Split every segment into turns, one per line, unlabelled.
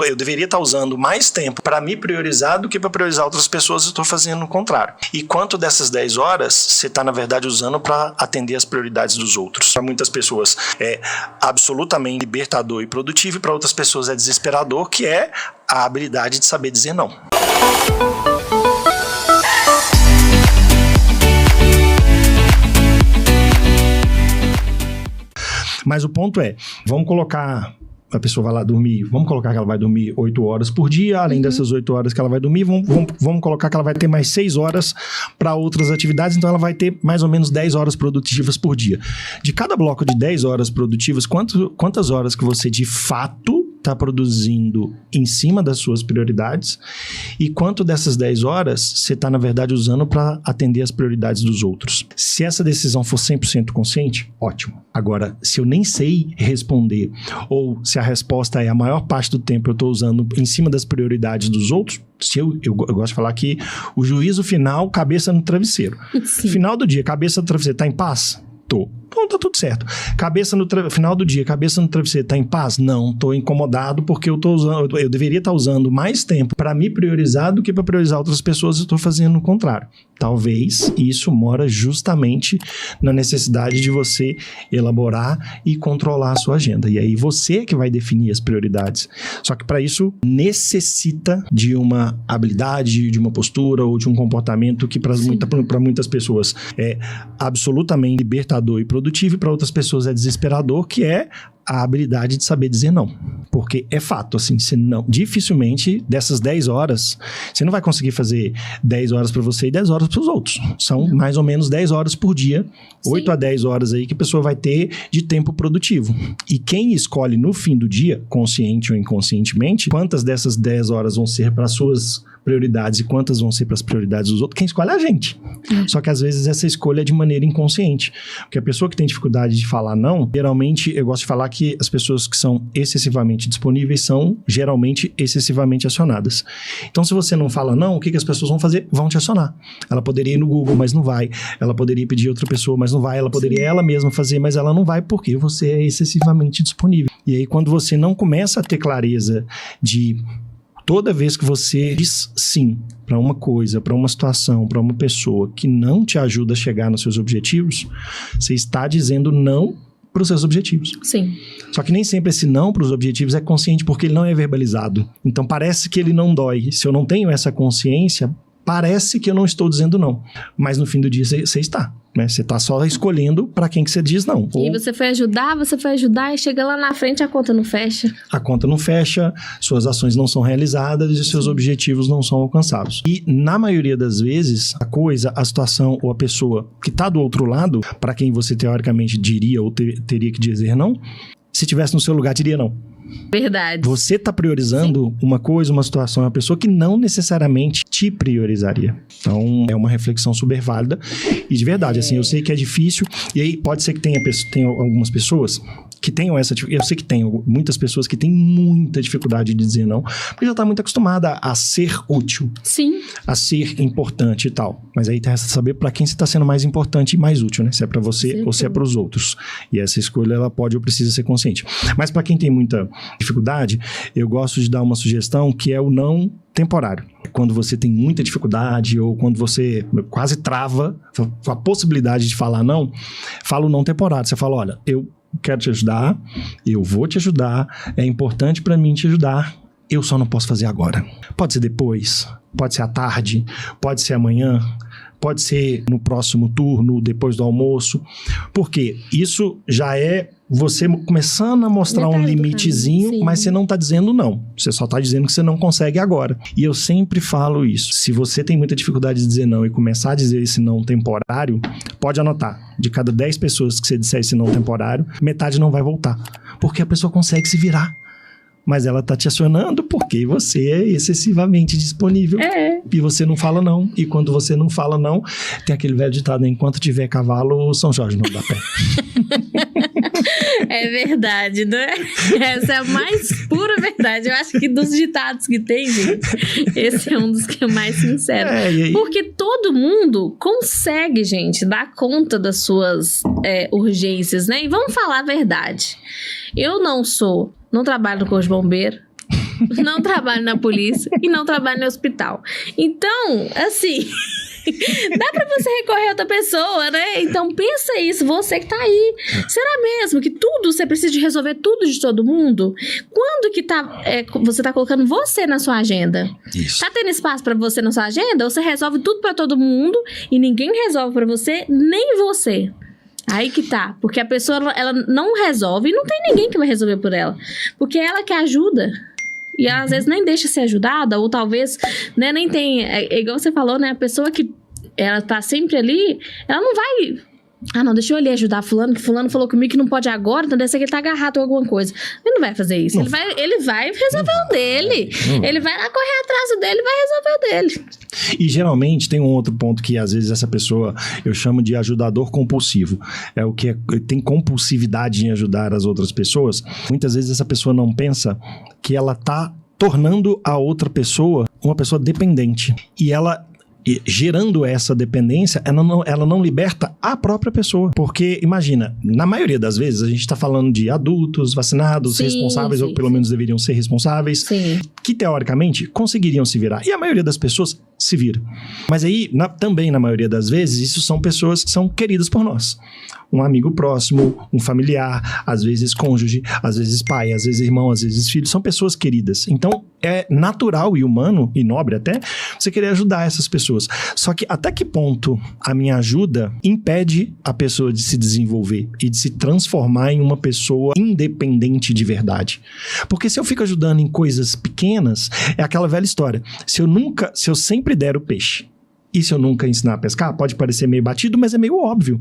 Eu deveria estar usando mais tempo para me priorizar do que para priorizar outras pessoas, eu estou fazendo o contrário. E quanto dessas 10 horas você está, na verdade, usando para atender as prioridades dos outros? Para muitas pessoas é absolutamente libertador e produtivo, e para outras pessoas é desesperador, que é a habilidade de saber dizer não. Mas o ponto é, vamos colocar... A pessoa vai lá dormir, vamos colocar que ela vai dormir 8 horas por dia, além dessas 8 horas que ela vai dormir, vamos colocar que ela vai ter mais 6 horas para outras atividades, então ela vai ter mais ou menos 10 horas produtivas por dia. De cada bloco de 10 horas produtivas, quantas horas que você de fato está produzindo em cima das suas prioridades, e quanto dessas 10 horas você está, na verdade, usando para atender as prioridades dos outros. Se essa decisão for 100% consciente, ótimo. Agora, se eu nem sei responder, ou se a resposta é a maior parte do tempo eu estou usando em cima das prioridades dos outros, eu gosto de falar que o juízo final, cabeça no travesseiro. Sim. Final do dia, cabeça no travesseiro, tá em paz? Tô. Então tá tudo certo. Final do dia, cabeça no travesseiro, tá em paz? Não, tô incomodado porque eu deveria estar usando mais tempo para me priorizar do que para priorizar outras pessoas, eu tô fazendo o contrário. Talvez isso mora justamente na necessidade de você elaborar e controlar a sua agenda. E aí você que vai definir as prioridades. Só que para isso necessita de uma habilidade, de uma postura ou de um comportamento que para muitas pessoas é absolutamente libertador e produtivo, e para outras pessoas é desesperador, que é a habilidade de saber dizer não. Porque é fato, assim, dificilmente dessas 10 horas, você não vai conseguir fazer 10 horas para você e 10 horas para os outros. São mais ou menos 10 horas por dia, 8 a 10 horas aí que a pessoa vai ter de tempo produtivo. E quem escolhe no fim do dia, consciente ou inconscientemente, quantas dessas 10 horas vão ser para suas prioridades e quantas vão ser para as prioridades dos outros, quem escolhe é a gente. Só que às vezes essa escolha é de maneira inconsciente. Porque a pessoa que tem dificuldade de falar não, geralmente eu gosto de falar que as pessoas que são excessivamente disponíveis são geralmente excessivamente acionadas. Então se você não fala não, o que as pessoas vão fazer? Vão te acionar. Ela poderia ir no Google, mas não vai. Ela poderia pedir outra pessoa, mas não vai. Ela poderia ela mesma fazer, mas ela não vai porque você é excessivamente disponível. E aí quando você não começa a ter clareza de... Toda vez que você diz sim para uma coisa, para uma situação, para uma pessoa que não te ajuda a chegar nos seus objetivos, você está dizendo não para os seus objetivos.
Sim.
Só que nem sempre esse não para os objetivos é consciente, porque ele não é verbalizado. Então parece que ele não dói. Se eu não tenho essa consciência, parece que eu não estou dizendo não. Mas no fim do dia você está. Né? Você está só escolhendo para quem que você diz não.
E você foi ajudar e chega lá na frente a conta não fecha.
A conta não fecha, suas ações não são realizadas e seus objetivos não são alcançados. E na maioria das vezes, a situação ou a pessoa que está do outro lado, para quem você teoricamente diria ou teria que dizer não, se estivesse no seu lugar, diria não.
Verdade.
Você está priorizando uma coisa, uma situação, uma pessoa que não necessariamente te priorizaria. Então, é uma reflexão super válida. E de verdade, assim, eu sei que é difícil. E aí, pode ser que tenha algumas pessoas que tenham essa... Eu sei que tem muitas pessoas que têm muita dificuldade de dizer não, porque já está muito acostumada a ser útil.
Sim.
A ser importante e tal. Mas aí resta saber para quem você está sendo mais importante e mais útil, né? Se é para você ou se é para os outros. E essa escolha, ela pode ou precisa ser consciente. Mas para quem tem muita dificuldade, eu gosto de dar uma sugestão que é o não temporário. Quando você tem muita dificuldade ou quando você quase trava a possibilidade de falar não, fala o não temporário. Você fala, olha, eu quero te ajudar, eu vou te ajudar, é importante para mim te ajudar, eu só não posso fazer agora. Pode ser depois, pode ser à tarde, pode ser amanhã, pode ser no próximo turno, depois do almoço, porque isso já é você começando a mostrar um limitezinho, mas você não está dizendo não. Você só está dizendo que você não consegue agora. E eu sempre falo isso. Se você tem muita dificuldade de dizer não e começar a dizer esse não temporário, pode anotar. De cada 10 pessoas que você disser esse não temporário, metade não vai voltar. Porque a pessoa consegue se virar. Mas ela tá te acionando porque você é excessivamente disponível. E você não fala não. E quando você não fala não, tem aquele velho ditado, né? Enquanto tiver cavalo, São Jorge não dá pé.
É verdade, não é? Essa é a mais pura verdade. Eu acho que dos ditados que tem, gente, esse é um dos que é mais sincero. Porque todo mundo consegue, gente, dar conta das suas urgências, né? E vamos falar a verdade. Eu não trabalho no Corpo de Bombeiro, não trabalho na polícia e não trabalho no hospital. Então, assim... dá pra você recorrer a outra pessoa, né? Então pensa isso, você que tá aí. Será mesmo que tudo, você precisa de resolver tudo de todo mundo? Quando que você tá colocando você na sua agenda?
Isso.
Tá tendo espaço pra você na sua agenda? Ou você resolve tudo pra todo mundo e ninguém resolve pra você, nem você? Aí que tá, porque a pessoa, ela não resolve e não tem ninguém que vai resolver por ela. Porque é ela que ajuda. E ela, às vezes, nem deixa ser ajudada, ou talvez, né, nem tem... É igual você falou, né? A pessoa que ela tá sempre ali, ela não vai... Ah, não, deixa eu ali ajudar fulano, que fulano falou comigo que não pode agora, então deve ser que ele tá agarrado ou alguma coisa. Ele não vai fazer isso. Ele vai resolver o dele. Ele vai lá correr atrás do dele e vai resolver o dele.
E geralmente tem um outro ponto que às vezes essa pessoa, eu chamo de ajudador compulsivo. É o que tem compulsividade em ajudar as outras pessoas. Muitas vezes essa pessoa não pensa que ela tá tornando a outra pessoa uma pessoa dependente. E ela... gerando essa dependência, ela não liberta a própria pessoa. Porque, imagina, na maioria das vezes, a gente está falando de adultos, vacinados, responsáveis, ou pelo menos deveriam ser responsáveis, que teoricamente conseguiriam se virar. E a maioria das pessoas se vira. Mas aí, também na maioria das vezes, isso são pessoas que são queridas por nós. Um amigo próximo, um familiar, às vezes cônjuge, às vezes pai, às vezes irmão, às vezes filho, são pessoas queridas. Então, é natural e humano, e nobre até, você querer ajudar essas pessoas. Só que até que ponto a minha ajuda impede a pessoa de se desenvolver e de se transformar em uma pessoa independente de verdade? Porque se eu fico ajudando em coisas pequenas, é aquela velha história. Se eu sempre der o peixe, e se eu nunca ensinar a pescar, pode parecer meio batido, mas é meio óbvio.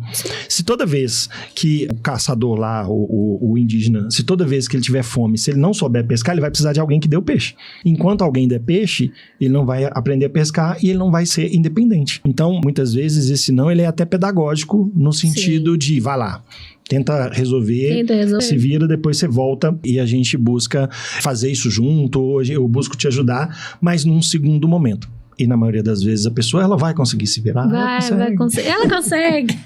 Se toda vez que o caçador lá, o indígena, se toda vez que ele tiver fome, se ele não souber pescar, ele vai precisar de alguém que dê o peixe. Enquanto alguém der peixe, ele não vai aprender a pescar e ele não vai ser independente. Então, muitas vezes, esse não, ele é até pedagógico, no sentido de, vai lá, tenta resolver, se vira, depois você volta e a gente busca fazer isso junto, hoje eu busco te ajudar, mas num segundo momento. E na maioria das vezes a pessoa, ela vai conseguir se virar.
Ela consegue.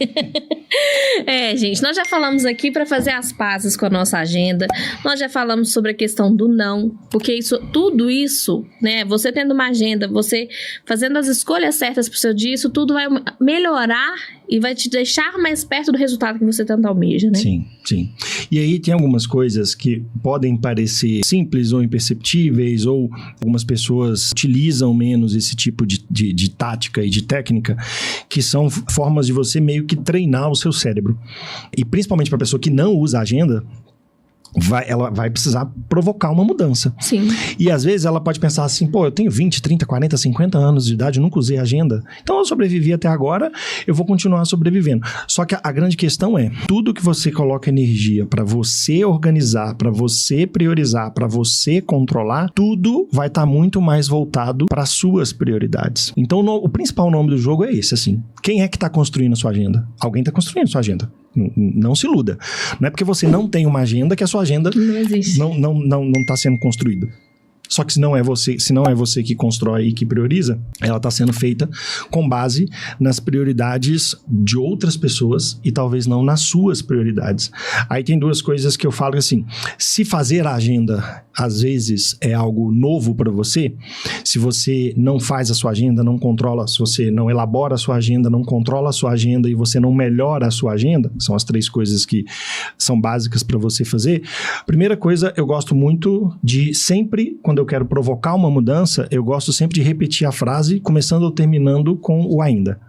Gente, nós já falamos aqui para fazer as pazes com a nossa agenda. Nós já falamos sobre a questão do não. Porque tudo isso, né? Você tendo uma agenda, você fazendo as escolhas certas pro seu dia, isso tudo vai melhorar e vai te deixar mais perto do resultado que você tanto almeja, né?
Sim, sim. E aí tem algumas coisas que podem parecer simples ou imperceptíveis, ou algumas pessoas utilizam menos esse tipo de tática e de técnica, que são formas de você meio que treinar o seu cérebro. E principalmente para a pessoa que não usa a agenda, ela vai precisar provocar uma mudança.
Sim.
E às vezes ela pode pensar assim, eu tenho 20, 30, 40, 50 anos de idade, eu nunca usei agenda, então eu sobrevivi até agora, eu vou continuar sobrevivendo. Só que a grande questão é, tudo que você coloca energia para você organizar, para você priorizar, para você controlar, tudo vai estar muito mais voltado para as suas prioridades. Então o principal nome do jogo é esse, assim. Quem é que está construindo a sua agenda? Alguém está construindo a sua agenda. Não se iluda. Não é porque você não tem uma agenda que a sua agenda não existe. Não está sendo construída. Só que se não é você que constrói e que prioriza, ela está sendo feita com base nas prioridades de outras pessoas e talvez não nas suas prioridades. Aí tem duas coisas que eu falo assim, se fazer a agenda às vezes é algo novo para você, se você não faz a sua agenda, não controla, se você não elabora a sua agenda, não controla a sua agenda e você não melhora a sua agenda, são as 3 coisas que são básicas para você fazer. Primeira coisa, eu gosto muito de sempre, quando eu quero provocar uma mudança, eu gosto sempre de repetir a frase, começando ou terminando com o ainda.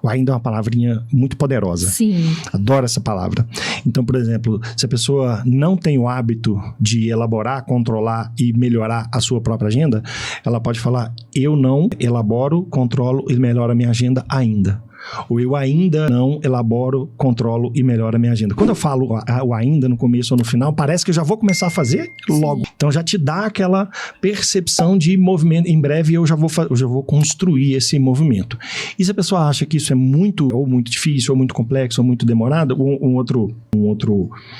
O ainda é uma palavrinha muito poderosa.
Sim.
Adoro essa palavra. Então, por exemplo, se a pessoa não tem o hábito de elaborar, controlar e melhorar a sua própria agenda, ela pode falar, eu não elaboro, controlo e melhoro a minha agenda ainda. Ou eu ainda não elaboro, controlo e melhoro a minha agenda. Quando eu falo o ainda no começo ou no final, parece que eu já vou começar a fazer logo. Sim. Então já te dá aquela percepção de movimento. Em breve eu já vou construir esse movimento. E se a pessoa acha que isso é muito difícil, ou muito complexo, ou muito demorado, um outro,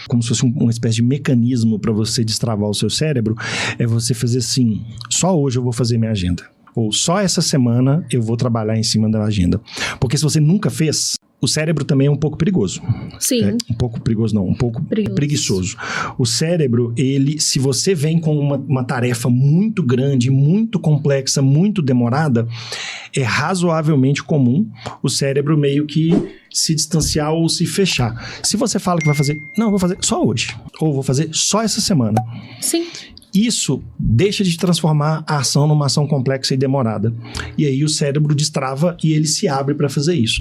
como se fosse uma espécie de mecanismo para você destravar o seu cérebro, é você fazer assim, só hoje eu vou fazer minha agenda. Ou só essa semana eu vou trabalhar em cima da agenda. Porque se você nunca fez, O cérebro também é um pouco perigoso.
Sim.
Um pouco perigoso não, um pouco preguiçoso. O cérebro, se você vem com uma tarefa muito grande, muito complexa, muito demorada, é razoavelmente comum o cérebro meio que se distanciar ou se fechar. Se você fala que vai fazer, não, vou fazer só hoje, ou vou fazer só essa semana.
Sim.
Isso deixa de transformar a ação numa ação complexa e demorada. E aí o cérebro destrava e ele se abre para fazer isso.